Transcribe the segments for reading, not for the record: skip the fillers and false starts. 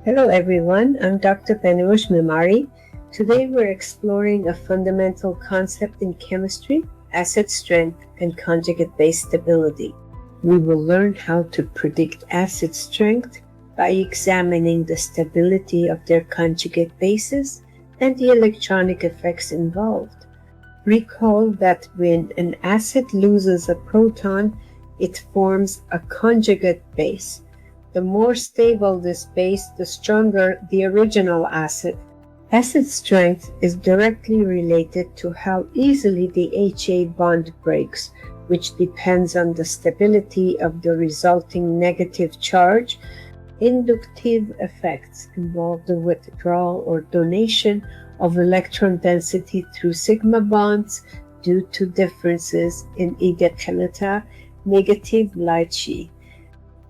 Hello everyone, I'm Dr. Memari. Today we're exploring a fundamental concept in chemistry, acid strength and conjugate-base stability. We will learn how to predict acid strength by examining the stability of their conjugate bases and the electronic effects involved. Recall that when an acid loses a proton, it forms a conjugate base. The more stable this base, the stronger the original acid. Acid strength is directly related to how easily the HA bond breaks, which depends on the stability of the resulting negative charge. Inductive effects involve the withdrawal or donation of electron density through sigma bonds due to differences in Ig-delta negative light sheet.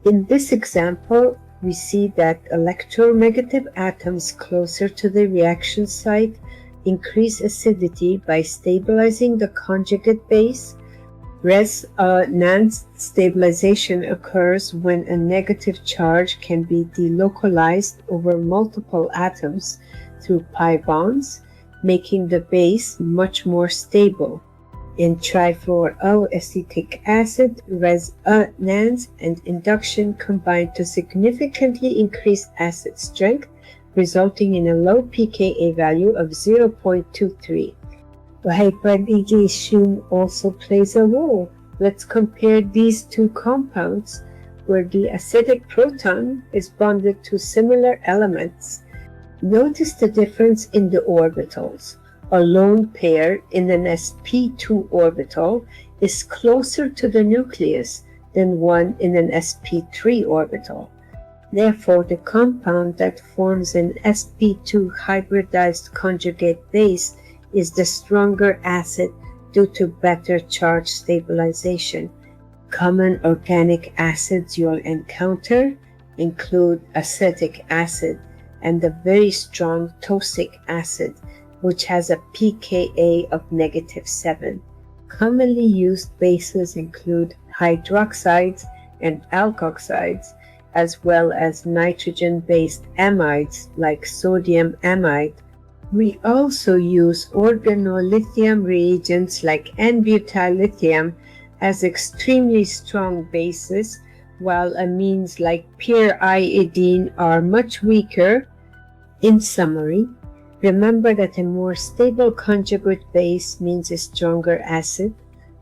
In this example, we see that electronegative atoms closer to the reaction site increase acidity by stabilizing the conjugate base. Resonance stabilization occurs when a negative charge can be delocalized over multiple atoms through pi bonds, making the base much more stable. In trifluoroacetic acid, resonance and induction combine to significantly increase acid strength, resulting in a low pKa value of 0.23. Hybridization also plays a role. Let's compare these two compounds where the acidic proton is bonded to similar elements. Notice the difference in the orbitals. A lone pair in an sp2 orbital is closer to the nucleus than one in an sp3 orbital. Therefore, the compound that forms an sp2 hybridized conjugate base is the stronger acid due to better charge stabilization. Common organic acids you'll encounter include acetic acid and the very strong tosic acid, which has a pKa of -7. Commonly used bases include hydroxides and alkoxides, as well as nitrogen-based amides like sodium amide. We also use organolithium reagents like N-butyllithium as extremely strong bases, while amines like pyridine are much weaker. In summary, remember that a more stable conjugate base means a stronger acid.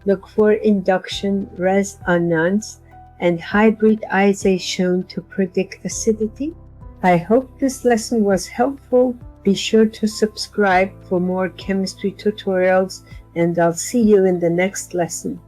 Look for induction, resonance, and hybridization to predict acidity. I hope this lesson was helpful. Be sure to subscribe for more chemistry tutorials, and I'll see you in the next lesson.